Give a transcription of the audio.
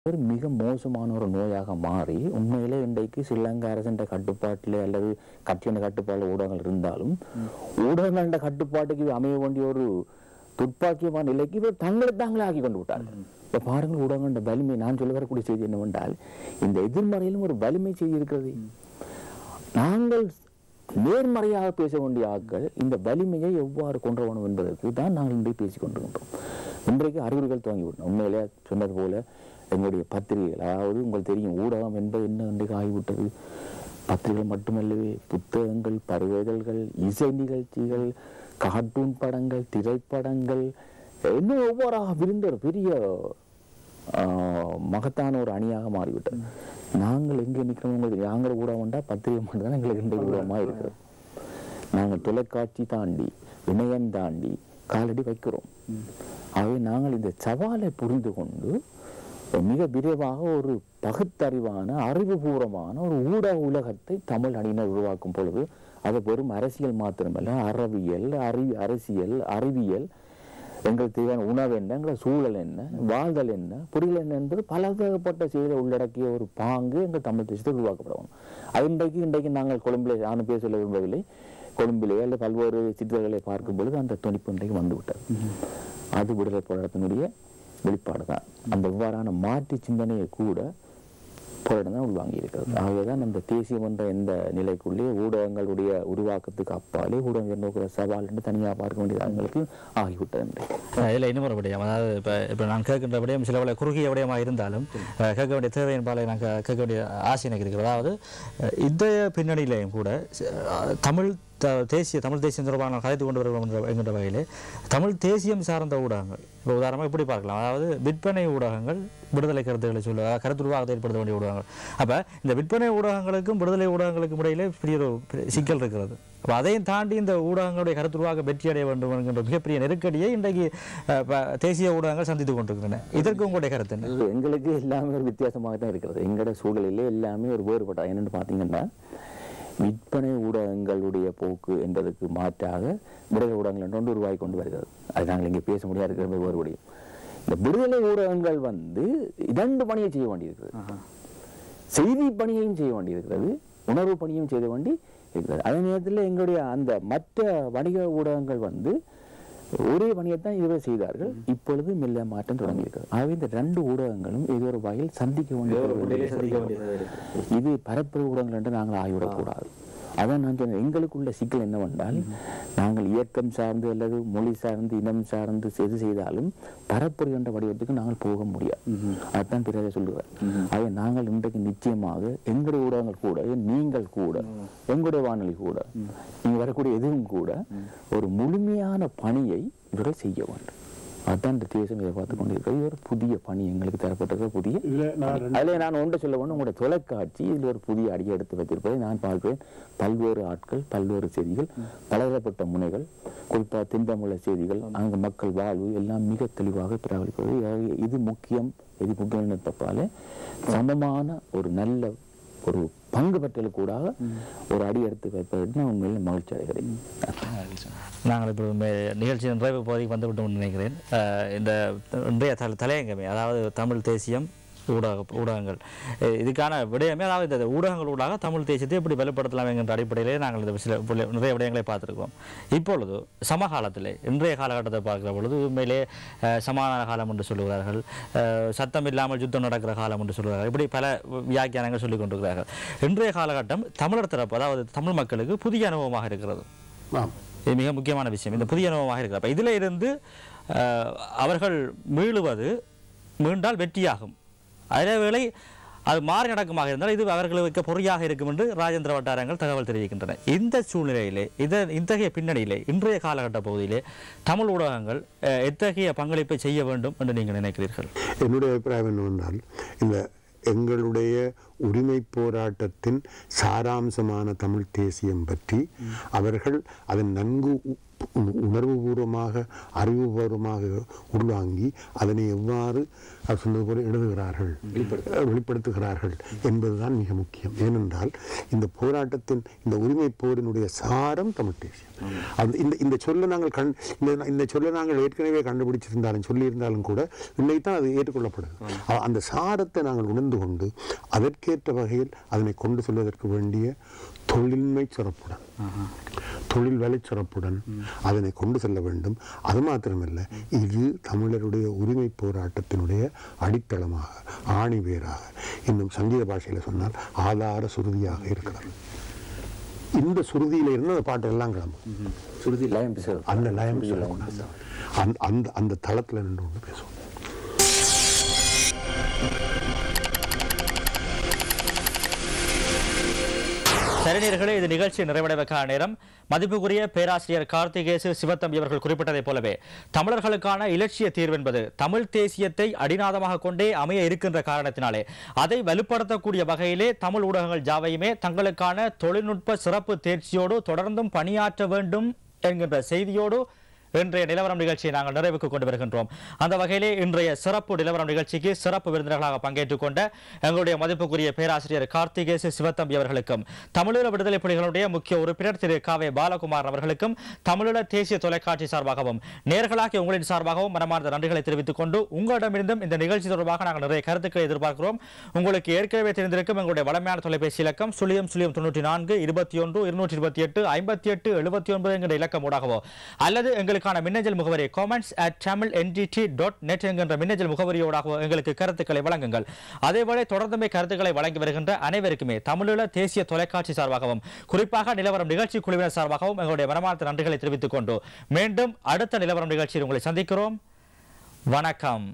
ஒரு மிக மோசமான ஒரு நோயாக மாறி உண்மையிலே இன்றைக்கு ஸ்ரீலங்கா அரசின் கட்டுப்பாட்டில் அல்லது கட்சியின் கட்டுப்பாட்டில் ஊடகங்கள் இருந்தாலும் ஊடகங்களின் கட்டுப்பாட்டுக்கு அமைய வேண்டிய ஒரு துப்பாக்கியமான நிலைக்கு இவர் தங்களை தாங்களே ஆக்கி கொண்டு விட்டார்கள். இப்போ பாருங்கள், ஊடகங்களின் வலிமை. நான் சொல்ல வரக்கூடிய செய்தி என்னவென்றால், இந்த எதிர்மறையிலும் ஒரு வலிமை செய்தி இருக்கிறது. நாங்கள் நேர்மறையாக பேச வேண்டிய ஆட்கள் இந்த வலிமையை எவ்வாறு கொண்டு வரணும் என்பதற்கு தான் நாங்கள் இன்றைக்கு பேசிக் கொண்டிருக்கின்றோம். இன்றைக்கு அறிகுறிகள் துவங்கிவிட்டோம். உண்மையிலே சொன்னது போல எங்களுடைய பத்திரிகைகள், அதாவது உங்களுக்கு தெரியும் ஊடகம் என்பது என்ன இன்றைக்கு ஆகிவிட்டது. பத்திரிகைகள் மட்டுமல்லவே புத்தகங்கள், பருவேதல்கள், இசை நிகழ்ச்சிகள், கார்ட்டூன் படங்கள், திரைப்படங்கள், இன்னும் ஒவ்வொருவராக விரிந்த ஒரு பெரிய மகத்தான ஒரு அணியாக மாறிவிட்டது. நாங்கள் எங்கே நிற்கிறோம் உங்களுக்கு? நாங்கள் ஊடகம்டா பத்திரிகை மட்டும் தான் எங்களுக்கு இன்றைக்கு ஊடகமாக இருக்கிறது. நாங்கள் தொலைக்காட்சி தாண்டி இணையம் தாண்டி காலடி வைக்கிறோம். ஆகவே நாங்கள் இந்த சவாலை புரிந்து கொண்டு மிக விரைவாக ஒரு பகுத்தறிவான அறிவுபூர்வமான ஒரு ஊடக உலகத்தை தமிழ் அணியினர் உருவாக்கும் பொழுது அது வெறும் அரசியல் மாத்திரமல்ல, அரசியல், அறிவியல், எங்களுக்கு தேவையான உணவு என்ன, எங்கள் சூழல் என்ன, வாழ்தல் என்ன, புரியல் என்ன என்பது பலதரப்பட்ட செய்தியை உள்ளடக்கிய ஒரு பாங்கு எங்கள் தமிழ் தேசத்தை உருவாக்கப்படணும். அது இன்றைக்கு நாங்கள் கொழும்பிலே, நான் பேச சொல்ல விரும்பவில்லை, கொழும்பிலே அல்லது பல்வேறு சித்திரங்களை பார்க்கும் பொழுது அந்த துணிப்பு இன்றைக்கு வந்துவிட்டது. அது விடுதலை போராட்டத்தினுடைய வெளிப்பாடு தான். அந்த இவ்வாறான மாற்று சிந்தனையை கூட போராட்டம் தான் உள்வாங்கி இருக்கிறது. ஆகவேதான் அந்த தேசியம் என்ற எந்த நிலைக்குள்ளே ஊடகங்களுடைய உருவாக்கத்துக்கு அப்பாலே ஊடகம் நோக்கிற சவால் என்று தனியாக பார்க்க வேண்டியது ஆகிவிட்டது. இதில் இன்னொரு விடயம், அதாவது இப்போ நான் கேட்கின்ற விடயம் சில வேலை குறுகிய விடயமாக இருந்தாலும் கேட்க வேண்டிய தேவையின்பாலை நான் கேட்க வேண்டிய ஆசை எனக்கு இருக்கிறது. அதாவது இந்த பின்னணியிலையும் கூட தமிழ் தேசியம் தொடர்பாக நான் கதைத்து கொண்டு வருகிறோம் என்கின்ற வகையிலே தமிழ் தேசியம் சார்ந்த ஊடகங்கள், இப்போ உதாரணமாக இப்படி பார்க்கலாம். அதாவது விற்பனை ஊடகங்கள் விடுதலை கருத்துக்களை சொல்ல கருத்துருவாக ஏற்படுத்த வேண்டிய ஊடகங்கள். அப்போ இந்த விற்பனை ஊடகங்களுக்கும் விடுதலை ஊடகங்களுக்கும் இடையிலே பெரிய ஒரு சிக்கல் இருக்கிறது. அப்போ அதையும் தாண்டி இந்த ஊடகங்களுடைய கருத்துருவாக வெற்றி அடைய வேண்டும் என்கின்ற மிகப்பெரிய நெருக்கடியை இன்றைக்கு தேசிய ஊடகங்கள் சந்தித்து கொண்டிருக்கின்றன. இதற்கு உங்களுடைய கருத்து என்ன? எங்களுக்கு எல்லாமே ஒரு வித்தியாசமாக தான் இருக்கிறது. எங்களோட சூழலிலே எல்லாமே ஒரு வேறுபட்டா. என்னென்னு பார்த்தீங்கன்னா, விற்பனை ஊடகங்களுடைய போக்கு என்பதற்கு மாற்றாக விடுதலை ஊடகங்கள் என்று உருவாகி கொண்டு வருகிறது. அது நாங்கள் இங்கே பேச முடியாது இருக்கிற ஒருபடியும். இந்த விடுதலை ஊடகங்கள் இரண்டு பணியை செய்ய வேண்டியிருக்கிறது. செய்தி பணியையும் செய்ய வேண்டியிருக்கிறது, உணர்வு பணியும் செய்ய வேண்டி இருக்கிறது. அதே நேரத்தில் எங்களுடைய அந்த மற்ற வணிக ஊடகங்கள் ஒரே பணியைத்தான் இதுவரை செய்தார்கள். இப்பொழுது மெல்ல மாற்றம் தொடங்கியிருக்கிறது. ஆகவே இந்த ரெண்டு ஊடகங்களும் ஏதோ ஒரு வகையில் சந்திக்க வேண்டிய இது பரப்புரை ஊடகங்கள் என்று நாங்கள் ஆகிவிடக்கூடாது. அதான் நான் சொன்னேன், எங்களுக்குள்ள சிக்கல் என்னவென்றால், நாங்கள் இயக்கம் சார்ந்து அல்லது மொழி சார்ந்து இனம் சார்ந்து எது செய்தாலும் பரப்புரை என்ற வடிவத்துக்கு நாங்கள் போக முடியாது. அதுதான் பிறகு சொல்லுவார். ஆக நாங்கள் இன்றைக்கு நிச்சயமாக எங்களுடைய ஊடகங்கள் கூட, நீங்கள் கூட, எங்களுடைய வானொலி கூட, நீங்கள் வரக்கூடிய எதுவும் கூட ஒரு முழுமையான பணியை இவர்கள் செய்ய வேண்டும். அதுதான் இந்த தேசம் இதை பார்த்து கொண்டிருக்கிறது. ஒரு புதிய பணி எங்களுக்கு தரப்பட்டிருக்க புதிய. அதில் நான் ஒன்றை சொல்ல வேண்டும், உங்களுடைய தொலைக்காட்சி இதில் ஒரு புதிய அடியை எடுத்து வைத்திருப்பதை நான் பார்க்கிறேன். பல்வேறு ஆட்கள், பல்வேறு செய்திகள், பலதரப்பட்ட முனைகள், குறிப்பாக தின்பமுள்ள செய்திகள், அங்கு மக்கள் வாழ்வு எல்லாம் மிக தெளிவாக பிரகலிப்பது. இது முக்கியம். இது முக்கியம் தப்பாலே சமமான ஒரு நல்ல ஒரு பங்கு பற்றலுக்கூட ஒரு அடி எடுத்து வைப்பது நான் உண்மையில் மகிழ்ச்சி அடைகிறேன். நாங்கள் இப்போ நிகழ்ச்சியின் நிறைவு பகுதிக்கு வந்துவிட்டோம் நினைக்கிறேன். இந்த இன்றைய தலையங்கமே, அதாவது தமிழ் தேசியம் ஊடகங்கள், இதுக்கான விடயமே, அதாவது இந்த ஊடகங்கள் ஊடாக தமிழ் தேசியத்தை எப்படி வெளிப்படுத்தலாம் என்கின்ற அடிப்படையிலே நாங்கள் இந்த சில நிறைய விடயங்களை பார்த்துருக்கோம். இப்பொழுது சமகாலத்திலே இன்றைய காலகட்டத்தை பார்க்கிற பொழுது உண்மையிலே சமாதான காலம் என்று சொல்லுகிறார்கள், சத்தம் இல்லாமல் யுத்தம் நடக்கிற காலம் என்று சொல்கிறார்கள். இப்படி பல வியாக்கியானங்கள் சொல்லிக் கொண்டிருக்கிறார்கள். இன்றைய காலகட்டம் தமிழர் தரப்பு, அதாவது தமிழ் மக்களுக்கு புதிய அனுபவமாக இருக்கிறது. இது மிக முக்கியமான விஷயம். இந்த புதிய அனுபவமாக இருக்கிற அப்போ இதில் இருந்து அவர்கள் மீண்டால் வெற்றியாகும். அதே வேளை அது மாறி நடக்கமாக இருந்தால் இது அவர்களுக்கு பொறியாக இருக்கும் என்று ராஜேந்திர வட்டாரங்கள் தகவல் தெரிவிக்கின்றன. இந்த சூழ்நிலையிலே, இத்தகைய பின்னணியிலே, இன்றைய காலகட்ட பகுதியிலே தமிழ் ஊடகங்கள் எத்தகைய பங்களிப்பை செய்ய வேண்டும் என்று நீங்கள் நினைக்கிறீர்கள்? என்னுடைய அபிப்பிராயம் என்னவென்றால், இந்த எங்களுடைய உரிமை போராட்டத்தின் சாராம்சமான தமிழ் தேசியம் பற்றி அவர்கள் அதன் நன்கு உணர்வுபூர்வமாக அறிவுபூர்வமாக உள்வாங்கி அதனை எவ்வாறு சொன்னது போல எழுதுகிறார்கள் வெளிப்படுத்துகிறார்கள் என்பதுதான் மிக முக்கியம். ஏனென்றால் இந்த போராட்டத்தின் இந்த உரிமை போரினுடைய சாரம் தமிழ் தேசியம். இந்த சொல்லை நாங்கள் இந்த சொல்லை நாங்கள் ஏற்கனவே கண்டுபிடிச்சிருந்தாலும் சொல்லியிருந்தாலும் கூட இன்னைத்தான் அது ஏற்றுக்கொள்ளப்படுது. அந்த சாரத்தை நாங்கள் உணர்ந்து கொண்டு அதற்கேற்ற வகையில் அதனை கொண்டு செல்வதற்கு வேண்டிய தொழில்மை சிறப்புடன் தொழில் வேலை சிறப்புடன் அதனை கொண்டு செல்ல வேண்டும். அது மாத்திரமல்ல, இது தமிழருடைய உரிமை போராட்டத்தினுடைய அடித்தளமாக ஆணிவேராக இன்னும் சங்கீத பாஷையில் சொன்னால் ஆதார சுருதியாக இருக்கிறது. இந்த சுருதியில இருந்து அந்த பாட்டு எல்லாம் கிளம்பும். சுருதி லயம் பேசுறது, அந்த லயம் அந்த தளத்துல நின்று கொண்டு பேசுவோம். சரிநேயர்களே, இது நிகழ்ச்சி நிறைவடைவதற்கான நேரம். மதிப்புக்குரிய பேராசிரியர் கார்த்திகேசு சிவத்தம்பி அவர்கள் குறிப்பிட்டதைப் போலவே தமிழர்களுக்கான இலட்சிய தீர்வு என்பது தமிழ் தேசியத்தை அடிநாதமாக கொண்டே அமைய இருக்கின்ற காரணத்தினாலே அதை வலுப்படுத்தக்கூடிய வகையிலே தமிழ் ஊடகங்கள் யாவையுமே தங்களுக்கான தொழில்நுட்ப சிறப்பு தேர்ச்சியோடு தொடர்ந்தும் பணியாற்ற வேண்டும் என்கின்ற செய்தியோடு இன்றைய நிலவரம் நிகழ்ச்சியை நாங்கள் நிறைவுக்கு கொண்டு வருகின்றோம். அந்த வகையிலே இன்றைய சிறப்பு நிலவரம் நிகழ்ச்சிக்கு சிறப்பு விருந்தினர்களாக பங்கேற்றுக் கொண்ட எங்களுடைய மதிப்புக்குரிய பேராசிரியர் கார்த்திகேசு சிவத்தம்பி அவர்களுக்கும், தமிழீழ விடுதலை புலிகளுடைய முக்கிய உறுப்பினர் திரு காவே பாலகுமார் அவர்களுக்கும், தமிழீழ தேசிய தொலைக்காட்சி சார்பாகவும் நேர்களாகிய உங்களின் சார்பாகவும் மனமார்ந்த நன்றிகளை தெரிவித்துக் கொண்டு உங்களிடமிருந்தும் இந்த நிகழ்ச்சி தொடர்பாக நாங்கள் நிறைய கருத்துக்களை எதிர்பார்க்கிறோம். உங்களுக்கு ஏற்கனவே தெரிந்திருக்கும் எங்களுடைய வளமையான தொலைபேசி இலக்கம் 094 21 228 58 79 என்கிற இலக்கம் ஊடாகவோ அல்லது எங்களுக்கு மின்னஞ்சல் முகவரி comments@tamilndt.net என்கின்ற மின்னஞ்சல் முகவரியோடாக எங்களுக்கு கருத்துக்களை வழங்குங்கள். அதேபோல தொடர்ந்துமே கருத்துக்களை வழங்கி வருகின்ற அனைவருக்குமே தமிழீழ தேசிய தொலைக்காட்சி சார்பாகவும் குறிப்பாக நிலவரம் நிகழ்ச்சி குழுவினர் சார்பாகவும் எங்களுடைய மனமார்ந்த நன்றிகளை தெரிவித்துக் கொண்டு மீண்டும் அடுத்த நிலவரம் நிகழ்ச்சியில் உங்களை சந்திக்கிறோம். வணக்கம்.